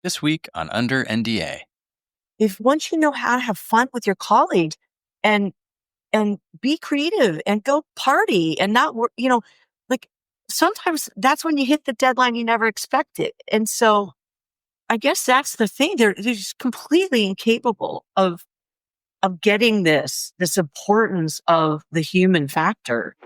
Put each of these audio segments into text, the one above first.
This week on Under NDA. If once you know how to have fun with your colleagues and be creative and go party and not work, like sometimes that's when you hit the deadline you never expected. And so I guess that's the thing. They're just completely incapable of getting this importance of the human factor.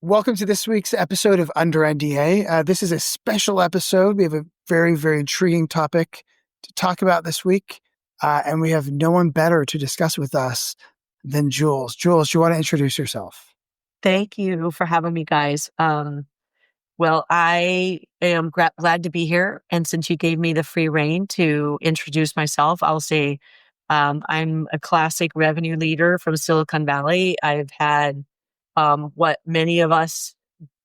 Welcome to this week's episode of Under NDA. This is a special episode. We have a very, very intriguing topic to talk about this week, and we have no one better to discuss with us than Jules. Jules, do you want to introduce yourself? Thank you for having me, guys. Well, I am glad to be here. And since you gave me the free rein to introduce myself, I'll say I'm a classic revenue leader from Silicon Valley. I've had what many of us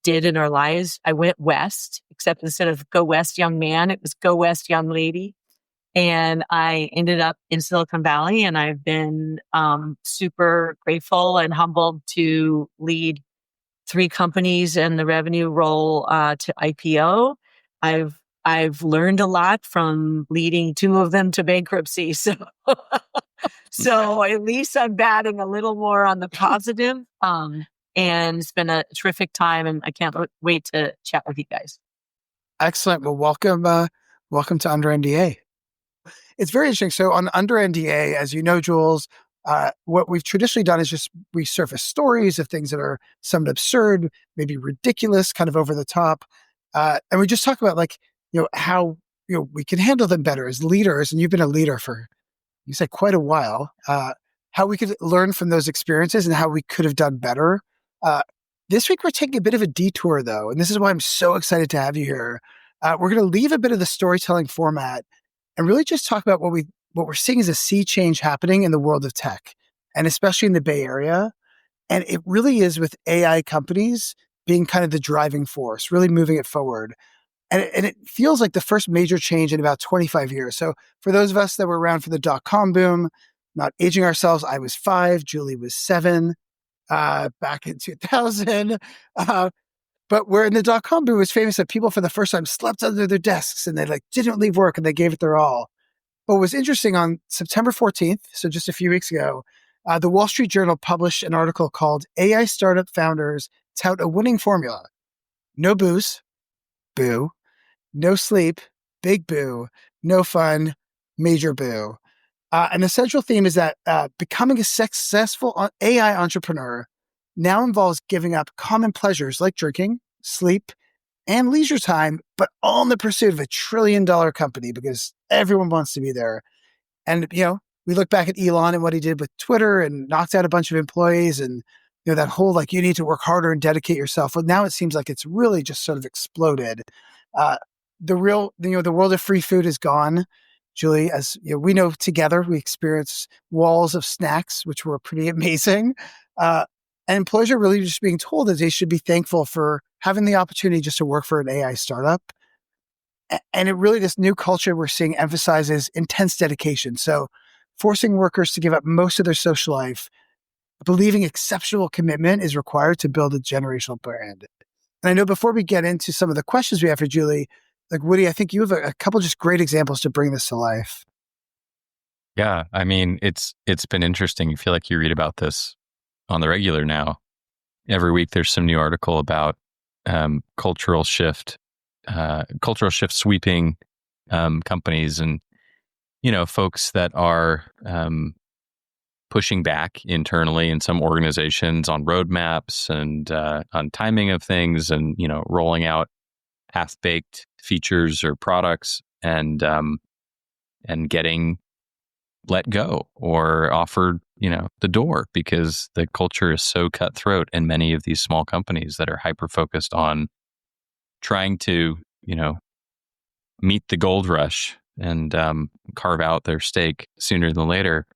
did in our lives. I went west, except instead of go west, young man, it was go west, young lady. And I ended up in Silicon Valley, and I've been super grateful and humbled to lead 3 companies in the revenue role to IPO. I've learned a lot from leading 2 of them to bankruptcy. So at least I'm batting a little more on the positive. And it's been a terrific time, and I can't wait to chat with you guys. Excellent. Well, welcome to Under NDA. It's very interesting. So on Under NDA, as you know, Jules, what we've traditionally done is just we surface stories of things that are somewhat absurd, maybe ridiculous, kind of over the top, and we just talk about how we can handle them better as leaders. And you've been a leader for, you said, quite a while. How we could learn from those experiences and how we could have done better. This week, we're taking a bit of a detour, though, and this is why I'm so excited to have you here. We're going to leave a bit of the storytelling format and really just talk about what we're seeing as a sea change happening in the world of tech, and especially in the Bay Area. And it really is with AI companies being kind of the driving force, really moving it forward. And it feels like the first major change in about 25 years. So for those of us that were around for the dot-com boom, not aging ourselves, I was 5, Julie was 7. Back in 2000. But where in the dot-com boom was famous that people for the first time slept under their desks and they didn't leave work and they gave it their all. But what was interesting, on September 14th, so just a few weeks ago, the Wall Street Journal published an article called AI Startup Founders Tout a Winning Formula. No booze, boo. No sleep, big boo. No fun, major boo. And the central theme is that becoming a successful AI entrepreneur now involves giving up common pleasures like drinking, sleep, and leisure time, but all in the pursuit of $1 trillion company because everyone wants to be there. And, we look back at Elon and what he did with Twitter and knocked out a bunch of employees and, that whole, you need to work harder and dedicate yourself. Well, now it seems like it's really just sort of exploded. The world of free food is gone. Julie, as we know, together we experienced walls of snacks, which were pretty amazing. And employees are really just being told that they should be thankful for having the opportunity just to work for an AI startup. And it really, this new culture we're seeing emphasizes intense dedication. So forcing workers to give up most of their social life, believing exceptional commitment is required to build a generational brand. And I know before we get into some of the questions we have for Julie, Woody, I think you have a couple just great examples to bring this to life. Yeah, I mean, it's been interesting. You feel like you read about this on the regular now. Every week there's some new article about cultural shift sweeping companies and, folks that are pushing back internally in some organizations on roadmaps and on timing of things and, rolling out half-baked features or products and getting let go or offered, the door because the culture is so cutthroat in many of these small companies that are hyper-focused on trying to, meet the gold rush and carve out their stake sooner than later.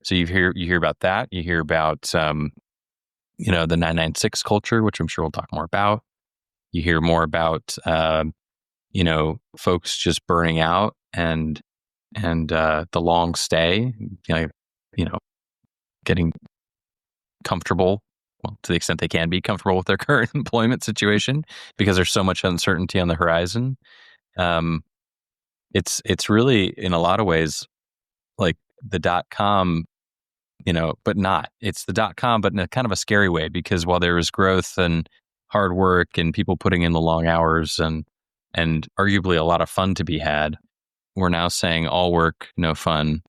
So you hear about that. You hear about, the 996 culture, which I'm sure we'll talk more about. You hear more about, folks just burning out and the long stay, getting comfortable, well, to the extent they can be comfortable with their current employment situation because there's so much uncertainty on the horizon. It's really, in a lot of ways, like the .com, but not. It's the .com, but in a kind of a scary way, because while there was growth and hard work and people putting in the long hours and arguably a lot of fun to be had, we're now saying all work, no fun,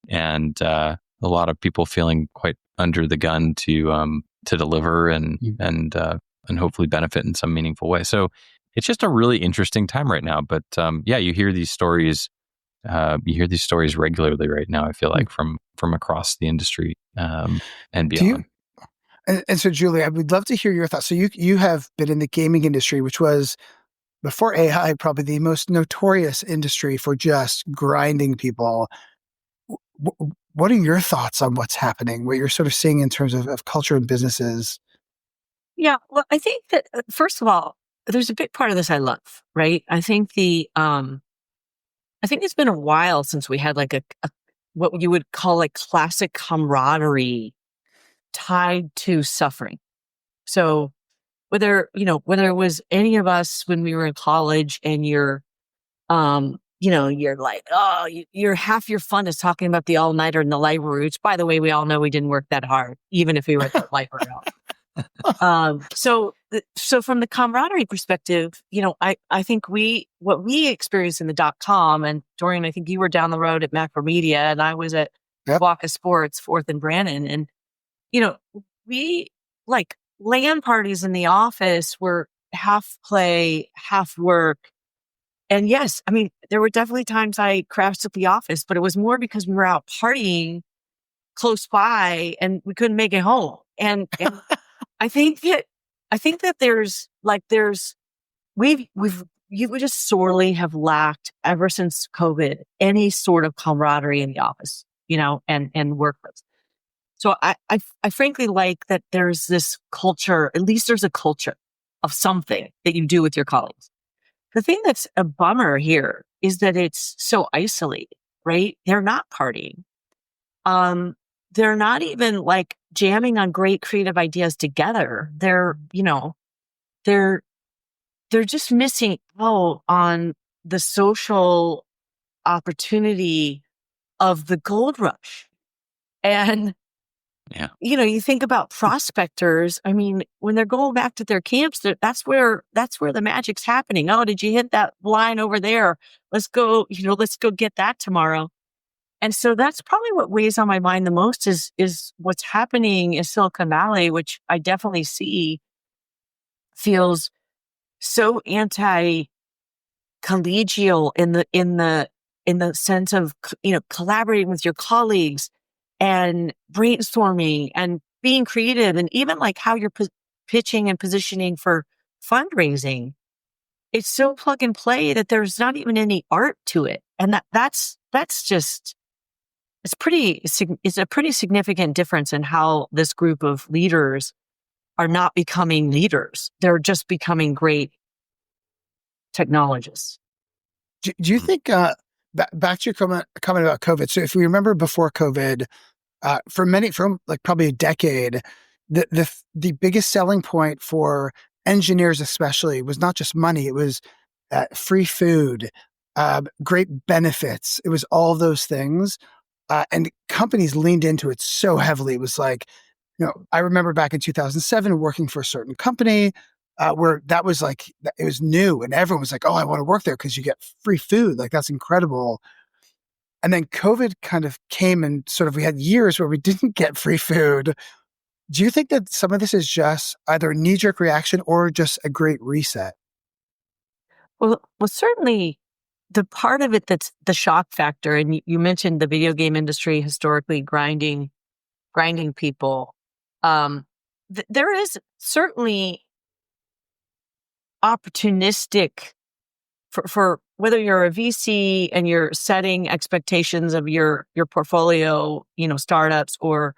and a lot of people feeling quite under the gun to deliver and hopefully benefit in some meaningful way. So it's just a really interesting time right now. But you hear these stories. Regularly right now, I feel like, from across the industry and beyond. And so, Julie, I would love to hear your thoughts. So you have been in the gaming industry, which was, before AI, probably the most notorious industry for just grinding people. What are your thoughts on what's happening, what you're sort of seeing in terms of culture and businesses? Yeah, well, I think that, first of all, there's a big part of this I love, right? I think I think it's been a while since we had like a what you would call like classic camaraderie tied to suffering. So whether it was any of us when we were in college and you're like, oh, you're half your fun is talking about the all-nighter in the library, which, by the way, we all know we didn't work that hard, even if we were at the library. So from the camaraderie perspective, I think what we experienced in the .com, and Dorian, I think you were down the road at Macromedia and I was at Waka Sports, 4th and Brannan. And, we, like, LAN parties in the office were half play, half work. And yes, I mean, there were definitely times I crashed at the office, but it was more because we were out partying close by and we couldn't make it home. And I think that we just sorely have lacked, ever since COVID, any sort of camaraderie in the office, and workplace. So I frankly like that there's this culture, at least there's a culture of something that you do with your colleagues. The thing that's a bummer here is that it's so isolated, right? They're not partying. They're not even like jamming on great creative ideas together. They're just missing out on the social opportunity of the gold rush. And, you think about prospectors. I mean, when they're going back to their camps, that's where the magic's happening. Oh, did you hit that line over there? Let's go get that tomorrow. And so that's probably what weighs on my mind the most is what's happening in Silicon Valley, which I definitely see feels so anti-collegial in the sense of, collaborating with your colleagues and brainstorming and being creative, and even like how you're pitching and positioning for fundraising. It's so plug and play that there's not even any art to it. And that's just, it's a pretty significant difference in how this group of leaders are not becoming leaders. They're just becoming great technologists. Do you think, back to your comment about COVID. So if we remember before COVID, from like probably a decade, the biggest selling point for engineers especially was not just money. It was free food, great benefits. It was all those things. And companies leaned into it so heavily. It was like, I remember back in 2007 working for a certain company where that was like, it was new and everyone was like, oh, I want to work there because you get free food. Like, that's incredible. And then COVID kind of came and sort of, we had years where we didn't get free food. Do you think that some of this is just either a knee-jerk reaction or just a great reset? Well, certainly the part of it that's the shock factor, and you mentioned the video game industry historically grinding people. There is certainly opportunistic for whether you're a VC and you're setting expectations of your portfolio, startups, or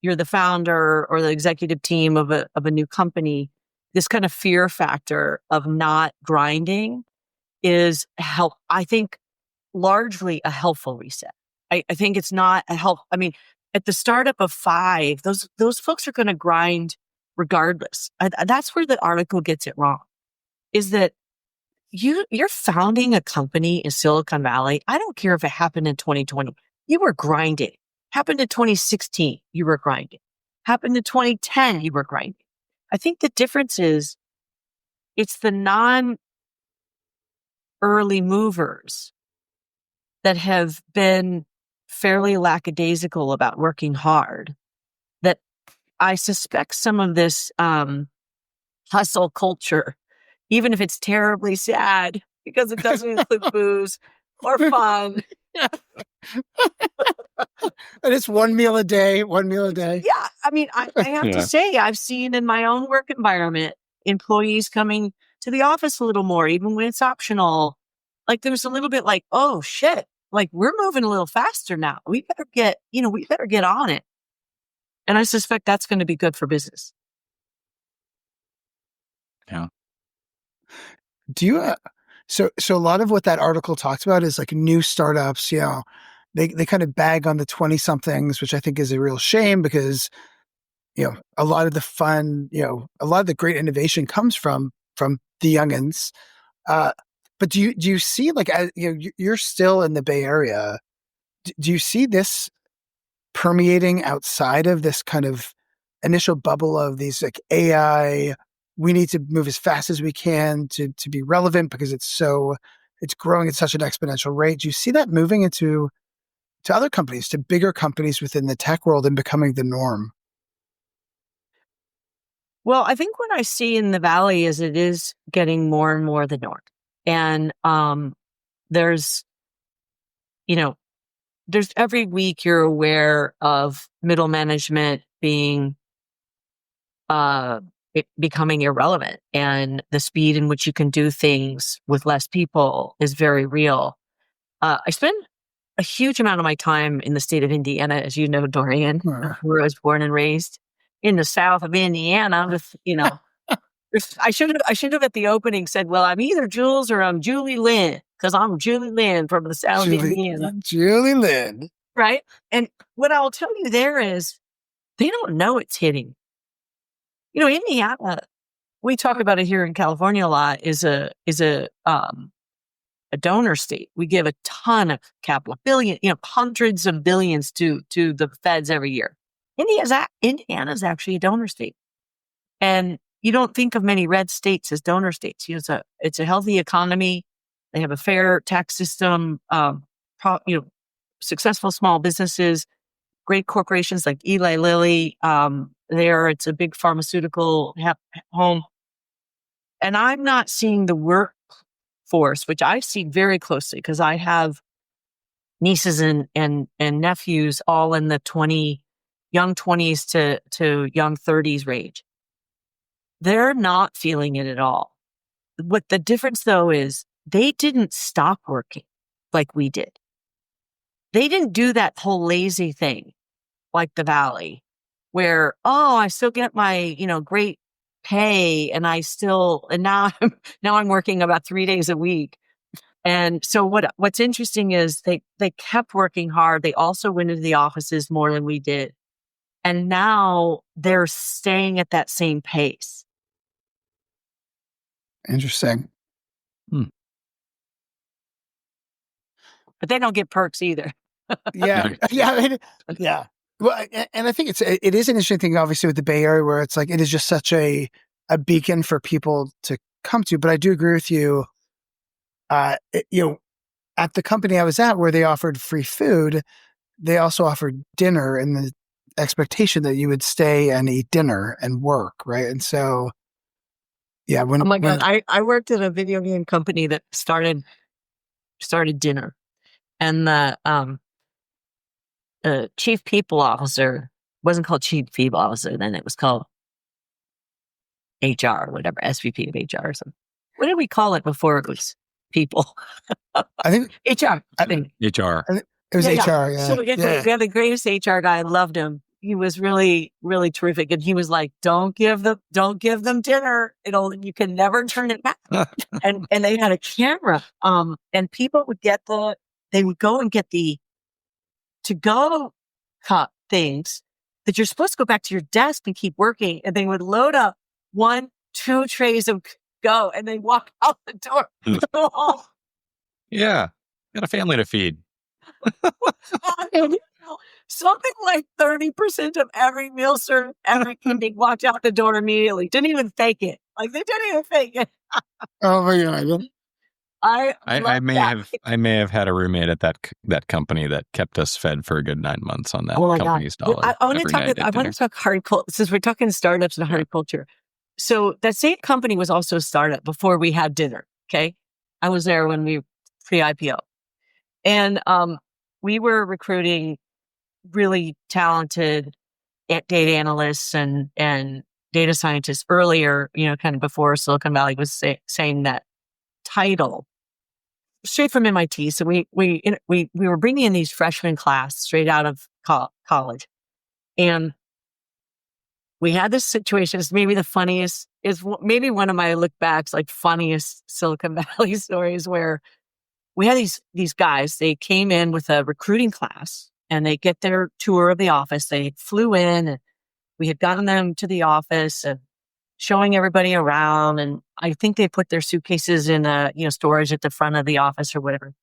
you're the founder or the executive team of a new company. this kind of fear factor of not grinding is I think largely a helpful reset. I think it's not a help. I mean, at the startup of 5, those folks are going to grind regardless. That's where the article gets it wrong, is that you're founding a company in Silicon Valley. I don't care if it happened in 2020. You were grinding. Happened in 2016, you were grinding. Happened in 2010, you were grinding. I think the difference is it's the non-early movers that have been fairly lackadaisical about working hard, that I suspect some of this hustle culture, even if it's terribly sad because it doesn't include booze or fun. And it's one meal a day. Yeah. I mean, I have to say, I've seen in my own work environment, employees coming to the office a little more, even when it's optional. Like there's a little bit like, oh shit, like we're moving a little faster now. We better get on it. And I suspect that's going to be good for business. Yeah. Do you, so a lot of what that article talks about is like new startups, they kind of bag on the 20 somethings, which I think is a real shame because, a lot of the fun, a lot of the great innovation comes from the youngins. But do you see, like, you're still in the Bay Area. Do you see this permeating outside of this kind of initial bubble of these like AI? We need to move as fast as we can to be relevant because it's growing at such an exponential rate. Do you see that moving to other companies, to bigger companies within the tech world and becoming the norm? Well, I think what I see in the Valley is it is getting more and more the norm. And there's every week you're aware of middle management becoming irrelevant, and the speed in which you can do things with less people is very real. I spend a huge amount of my time in the state of Indiana, as you know, Dorian, where I was born and raised in the south of Indiana. With I should have at the opening said, "Well, I'm either Jules or I'm Julie Lynn," because I'm Julie Lynn from the south of Indiana. Julie Lynn, right? And what I'll tell you there is, they don't know it's hitting. Indiana, we talk about it here in California a lot, is a donor state. We give a ton of capital, hundreds of billions to the feds every year. Indiana's actually a donor state. And you don't think of many red states as donor states. It's a healthy economy. They have a fair tax system, successful small businesses, great corporations like Eli Lilly. It's a big pharmaceutical home. And I'm not seeing the workforce, which I see very closely because I have nieces and nephews all in the young 20s to young 30s range. They're not feeling it at all. What the difference though is they didn't stop working like we did. They didn't do that whole lazy thing like the Valley where, I still get my, great pay and now I'm working about 3 days a week. And so what's interesting is they kept working hard. They also went into the offices more than we did. And now they're staying at that same pace. Interesting. But they don't get perks either. Yeah. Well, and I think it is an interesting thing, obviously, with the Bay Area, where it's like it is just such a beacon for people to come to. But I do agree with you. At the company I was at, where they offered free food, they also offered dinner, and the expectation that you would stay and eat dinner and work, right? And so, yeah. I worked at a video game company that started dinner, and the chief people officer wasn't called chief people officer then; it was called HR or whatever, SVP of HR or something. What did we call it before it was people? I think HR. HR. It was HR. Yeah. So we had the greatest HR guy. I loved him. he was really, really terrific. And he was like, don't give them dinner. You can never turn it back. And they had a camera. And people would they would go and get the to-go cup things that you're supposed to go back to your desk and keep working. And they would load up 1, 2 trays of go and they walk out the door. Yeah. Got a family to feed. Something like 30% of every meal served, every evening walked out the door immediately. Didn't even fake it. Like they didn't even fake it. Oh my God. I may have had a roommate at that company that kept us fed for a good 9 months on that company's dollar. I want to talk hard culture, since we're talking startups and hard culture. So that same company was also a startup before we had dinner. Okay. I was there when we pre-IPO, and we were recruiting really talented data analysts and data scientists earlier, kind of before Silicon Valley was saying that title, straight from MIT. So we were bringing in these freshman class straight out of college, and we had this situation. It's maybe the funniest, is maybe one of my look backs, like funniest Silicon Valley stories, where we had these guys. They came in with a recruiting class and they get their tour of the office. They flew in and we had gotten them to the office and showing everybody around. And I think they put their suitcases in storage at the front of the office or whatever.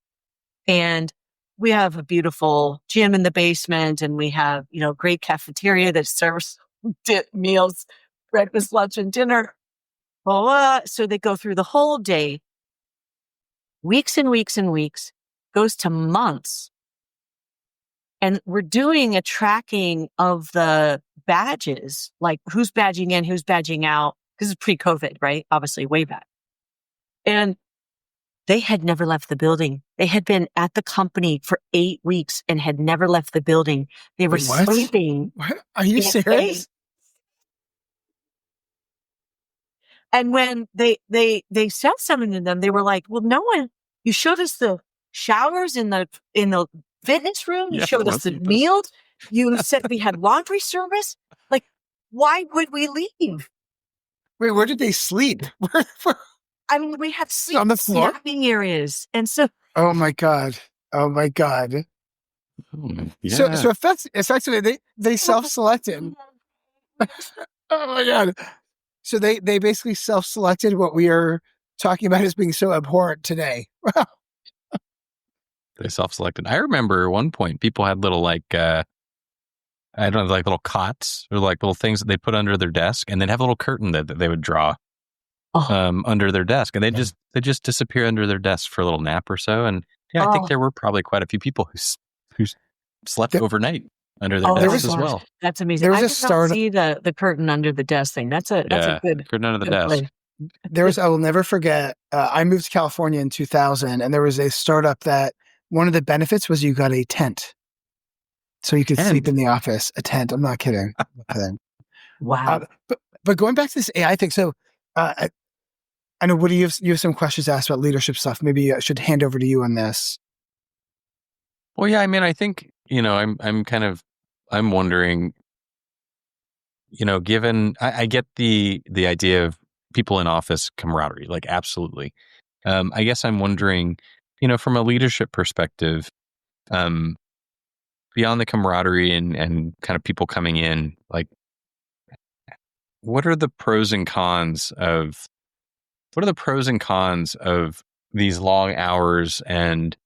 And we have a beautiful gym in the basement, and we have, great cafeteria that serves meals, breakfast, lunch, and dinner. So they go through the whole day, weeks and weeks and weeks, goes to months. And we're doing a tracking of the badges, like who's badging in, who's badging out. This is pre-COVID, right? Obviously, way back. And they had never left the building. They had been at the company for 8 weeks and had never left the building. They were sleeping. What? Are you serious? And when they said something to them, they were like, well, no one, you showed us the showers in the fitness room. You showed us the meals. You said we had laundry service. Like, why would we leave? Wait, where did they sleep? I mean, we had sleep on the floor, snapping areas. And so, oh my God. Yeah. So effectively they self-selected. Oh my God. So they basically self-selected what we are talking about as being so abhorrent today. They self-selected. I remember at one point people had little like little cots or like little things that they put under their desk, and they'd have a little curtain that they would draw under their desk, and they just disappear under their desk for a little nap or so. And yeah, I think there were probably quite a few people who slept overnight under their desks as well. That's amazing. I did not see the curtain under the desk thing. That's a good curtain under the desk. I will never forget. I moved to California in 2000, and there was a startup that one of the benefits was you got a tent, so you could sleep in the office. A tent. I'm not kidding. Wow. But going back to this AI thing, so I know, Woody, you have some questions asked about leadership stuff. Maybe I should hand over to you on this. Well, yeah. I mean, I think I'm wondering. Given I get the idea of people in office camaraderie, like absolutely. I guess I'm wondering, from a leadership perspective, beyond the camaraderie and kind of people coming in, like, what are the pros and cons of these long hours and,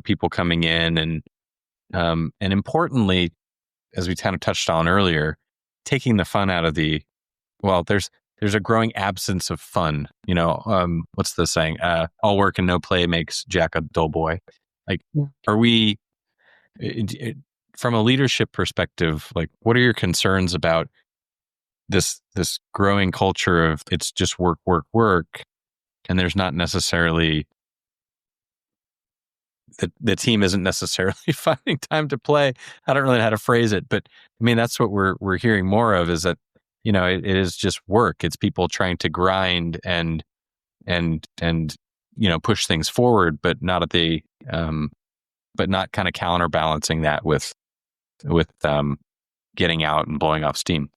people coming in and importantly, as we kind of touched on earlier, taking the fun out of there's a growing absence of fun. What's the saying? All work and no play makes Jack a dull boy. Like, are we, from a leadership perspective, like, what are your concerns about this growing culture of it's just work, and there's not necessarily the team isn't necessarily finding time to play. I don't really know how to phrase it, but I mean, that's what we're hearing more of, is that, it is just work. It's people trying to grind and push things forward, but not at the, but not kind of counterbalancing that with getting out and blowing off steam.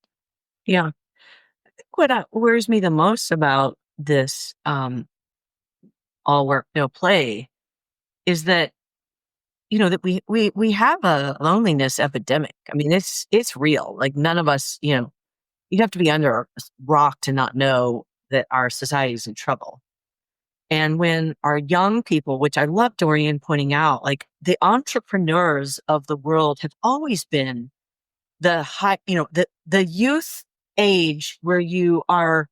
Yeah. I think what worries me the most about this all work, no play is that, that we have a loneliness epidemic. I mean, it's real. Like none of us, you'd have to be under a rock to not know that our society is in trouble. And when our young people, which I love Dorian pointing out, like the entrepreneurs of the world have always been the high, the youth age where you are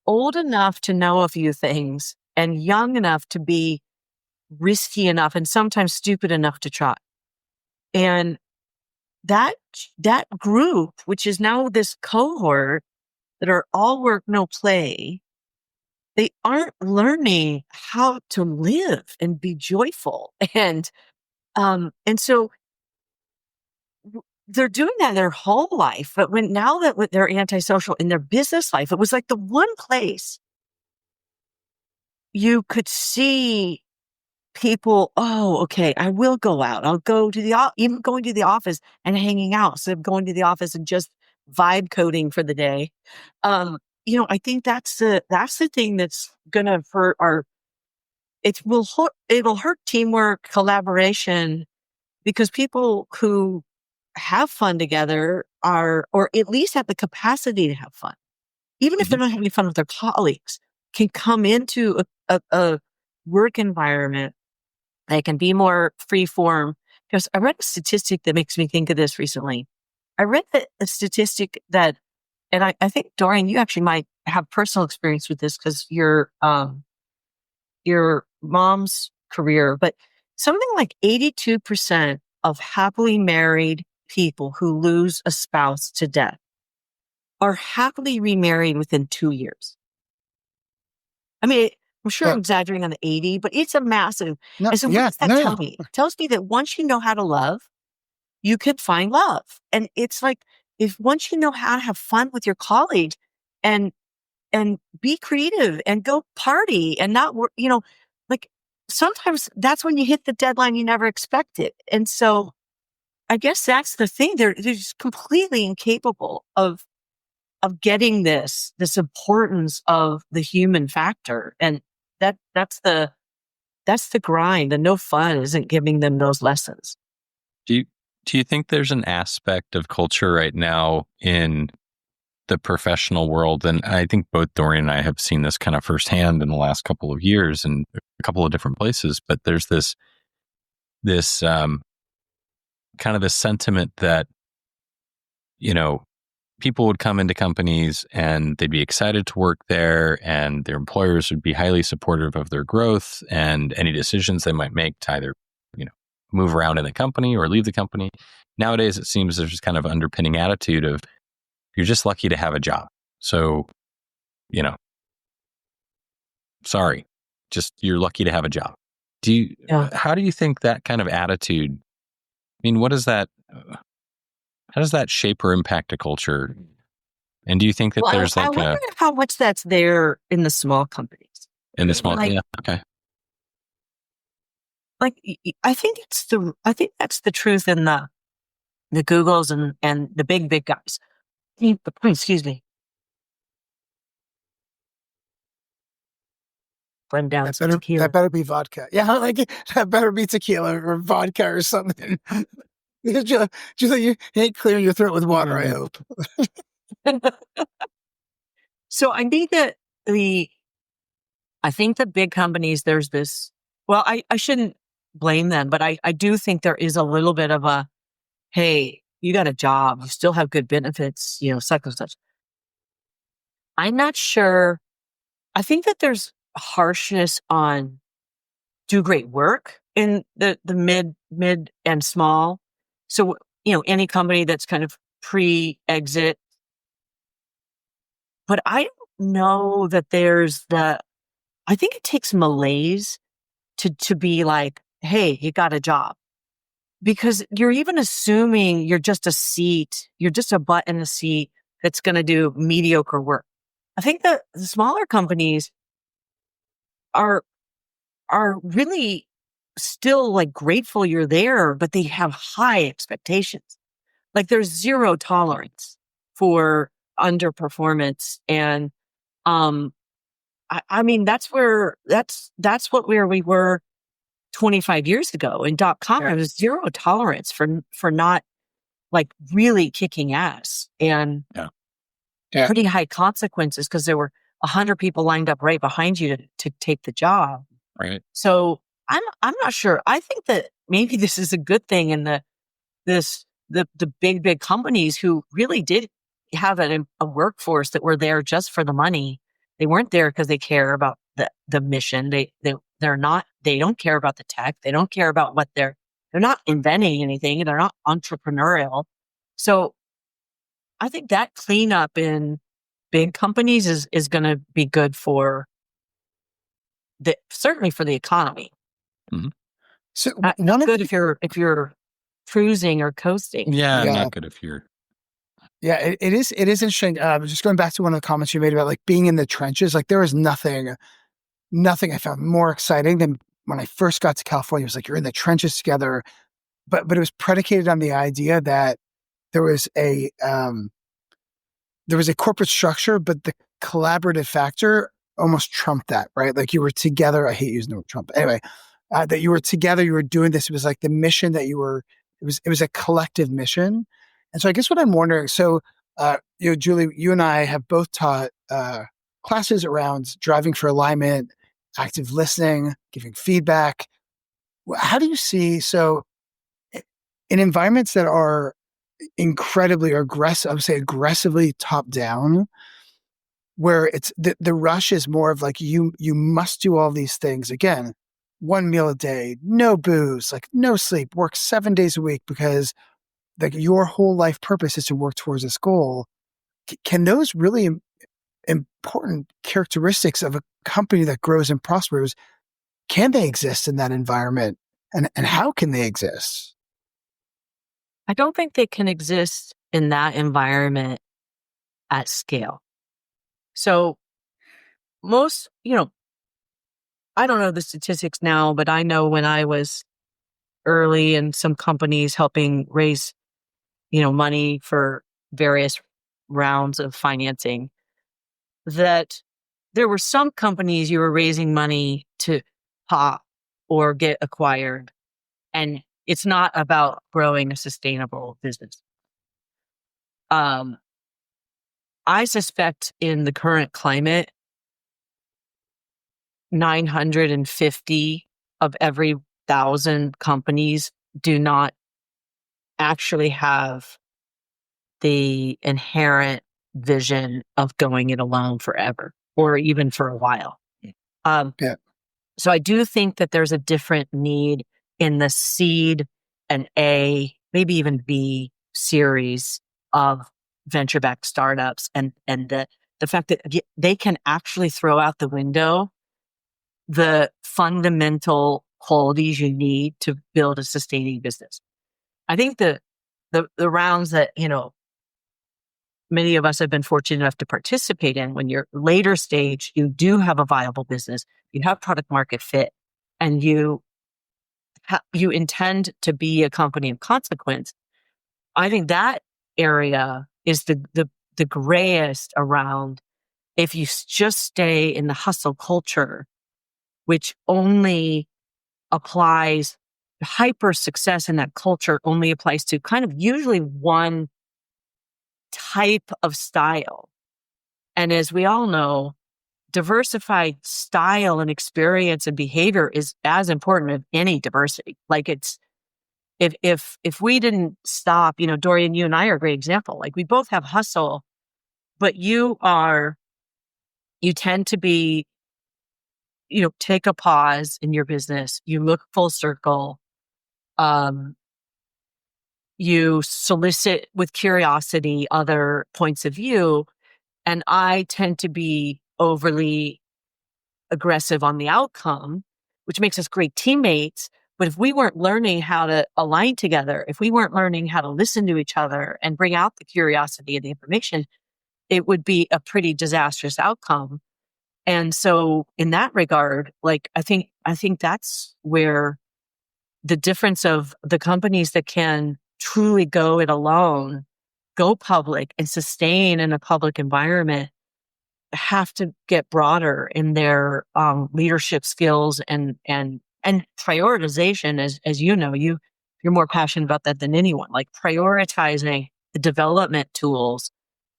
old enough to know a few things and young enough to be risky enough and sometimes stupid enough to try. And that group, which is now this cohort that are all work, no play, they aren't learning how to live and be joyful. And so they're doing that their whole life. But now that they're antisocial in their business life, it was like the one place you could see people, oh, okay, I will go out. I'll go to even going to the office and hanging out instead of going to the office and just vibe coding for the day. I think that's the thing that's gonna hurt it'll hurt teamwork, collaboration, because people who have fun together or at least have the capacity to have fun, even if they're not having fun with their colleagues, can come into a work environment. They can be more free form. Because I read a statistic that makes me think of this recently. I read a statistic that, and I think, Dorian, you actually might have personal experience with this because your mom's career, but something like 82% of happily married people who lose a spouse to death are happily remarried within 2 years. I mean, I'm sure I'm exaggerating on the 80, but it's a massive. No, And so what does that tell me? It tells me that once you know how to love, you can find love. And it's like, if once you know how to have fun with your colleagues and be creative and go party and not work, like sometimes that's when you hit the deadline you never expected. And so I guess that's the thing. They're just completely incapable of getting this importance of the human factor. And that's the grind. The no fun isn't giving them those lessons. Do you think there's an aspect of culture right now in the professional world? And I think both Dorian and I have seen this kind of firsthand in the last couple of years in a couple of different places, but there's this kind of this sentiment that, people would come into companies and they'd be excited to work there and their employers would be highly supportive of their growth and any decisions they might make to either, move around in the company or leave the company. Nowadays, it seems there's just kind of underpinning attitude of you're just lucky to have a job. So, sorry, just you're lucky to have a job. How do you think that kind of attitude, I mean, how does that shape or impact a culture? And do you think that there's I wonder how much that's there in the small companies? Yeah, okay. Like, I think that's the truth in the Googles and the big guys. Excuse me. I'm down some tequila. That better be vodka. Yeah, that better be tequila or vodka or something. You ain't clearing your throat with water, I hope. So I think that the big companies, there's this, well, I shouldn't blame them, but I do think there is a little bit of a, hey, you got a job, you still have good benefits, such and such. I'm not sure. I think that there's harshness on do great work in the mid and small. So, any company that's kind of pre-exit. But I don't know that I think it takes malaise to be like, hey, you got a job. Because you're even assuming you're just a butt in a seat that's going to do mediocre work. I think that the smaller companies are really still like grateful you're there, but they have high expectations. Like there's zero tolerance for underperformance. And, I mean, that's where we were 25 years ago in .com. There was zero tolerance for not like really kicking ass and pretty high consequences because there were 100 people lined up right behind you to take the job. Right. So I'm not sure. I think that maybe this is a good thing in the big companies who really did have a workforce that were there just for the money. They weren't there because they care about the mission. They don't care about the tech. They don't care about what they're not inventing anything. They're not entrepreneurial. So I think that cleanup in big companies is going to be good for certainly for the economy. Mm-hmm. So not good if you're cruising or coasting. Yeah, not good if you're. Yeah, it is interesting. Just going back to one of the comments you made about like being in the trenches, like there is nothing I found more exciting than when I first got to California. It was like you're in the trenches together, but it was predicated on the idea that there was a corporate structure, but the collaborative factor almost trumped that, right? Like you were together. I hate using the word Trump. Anyway, that you were together, you were doing this. It was like the mission that it was a collective mission. And so I guess what I'm wondering, so, Julie, you and I have both taught classes around driving for alignment, active listening, giving feedback. How do you see, so in environments that are incredibly aggressive, I would say aggressively top down, where it's the rush is more of like, you must do all these things. Again, 1 meal a day, no booze, like no sleep, work 7 days a week because like your whole life purpose is to work towards this goal. Can those really important characteristics of a company that grows and prospers, can they exist in that environment? And how can they exist? I don't think they can exist in that environment at scale. So most, I don't know the statistics now, but I know when I was early in some companies helping raise, money for various rounds of financing, that there were some companies you were raising money to pop or get acquired. And it's not about growing a sustainable business. I suspect in the current climate, 950 of every 1,000 companies do not actually have the inherent vision of going it alone forever or even for a while. So I do think that there's a different need in the seed and A, maybe even B series of venture-backed startups, and the fact that they can actually throw out the window the fundamental qualities you need to build a sustaining business. I think the rounds that, many of us have been fortunate enough to participate in, when you're later stage, you do have a viable business, you have product market fit, and you intend to be a company of consequence. I think that area is the grayest around. If you just stay in the hustle culture, which only applies, hyper success in that culture only applies to kind of usually one type of style. And as we all know, diversified style and experience and behavior is as important as any diversity. Like it's, if we didn't stop, Dorian, you and I are a great example. Like we both have hustle, but you tend to be, take a pause in your business. You look full circle. You solicit with curiosity other points of view. And I tend to be overly aggressive on the outcome, which makes us great teammates. But if we weren't learning how to align together, if we weren't learning how to listen to each other and bring out the curiosity and the information, it would be a pretty disastrous outcome. And so in that regard, like, I think that's where the difference of the companies that can truly go it alone, go public and sustain in a public environment have to get broader in their leadership skills and prioritization. As you know, you're more passionate about that than anyone. Like prioritizing the development tools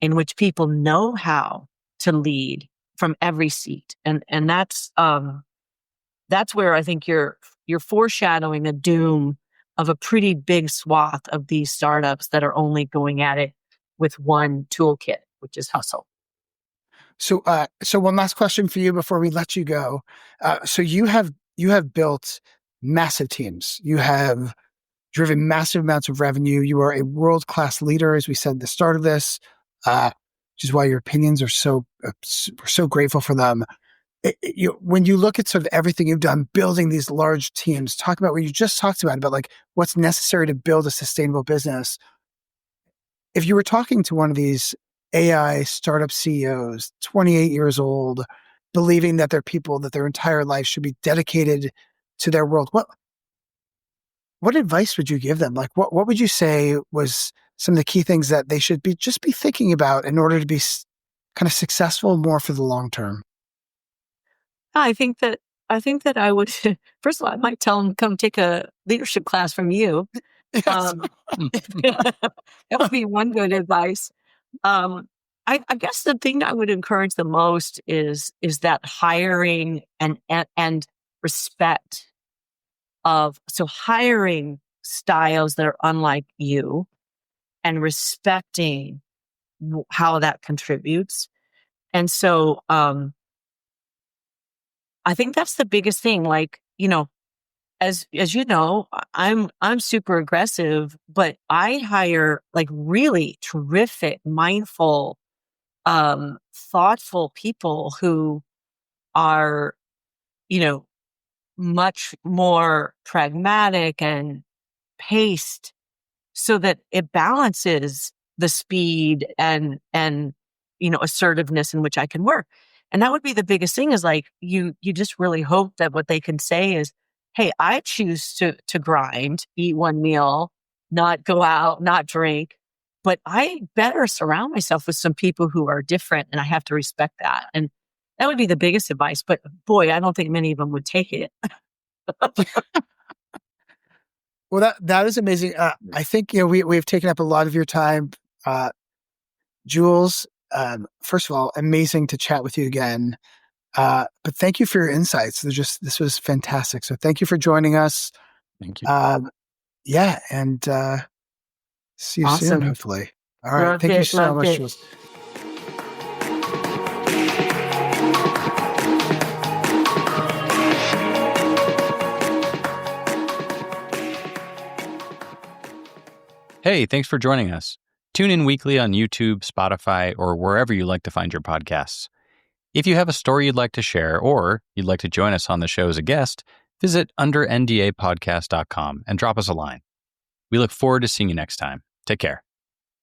in which people know how to lead from every seat, and that's where I think you're foreshadowing the doom of a pretty big swath of these startups that are only going at it with one toolkit, which is hustle. So, so one last question for you before we let you go. So you have built massive teams. You have driven massive amounts of revenue. You are a world-class leader, as we said at the start of this, which is why your opinions are we're so grateful for them. When you look at sort of everything you've done, building these large teams, talk about what you just talked about like what's necessary to build a sustainable business. If you were talking to one of these AI startup CEOs, 28 years old, believing that they're people that their entire life should be dedicated to their world, what advice would you give them? Like, what would you say was some of the key things that they should be thinking about in order to be kind of successful more for the long term? I think that I would, first of all, I might tell them, come take a leadership class from you. Yes. That would be one good advice. I guess the thing I would encourage the most is that hiring and respect so hiring styles that are unlike you and respecting how that contributes. And so, I think that's the biggest thing. Like, as you know, I'm super aggressive, but I hire like really terrific, mindful, thoughtful people who are, much more pragmatic and paced so that it balances the speed and assertiveness in which I can work. And that would be the biggest thing is like, you just really hope that what they can say is, hey, I choose to grind, eat one meal, not go out, not drink, but I better surround myself with some people who are different and I have to respect that. And that would be the biggest advice. But boy, I don't think many of them would take it. Well, that is amazing. I think, we've taken up a lot of your time. Jules, first of all, amazing to chat with you again. But thank you for your insights. This was fantastic. So thank you for joining us. Thank you. Yeah. And, see you soon, hopefully. All right. Thank you so much, Jules. Hey, thanks for joining us. Tune in weekly on YouTube, Spotify, or wherever you like to find your podcasts. If you have a story you'd like to share or you'd like to join us on the show as a guest, visit UnderNDApodcast.com and drop us a line. We look forward to seeing you next time. Take care.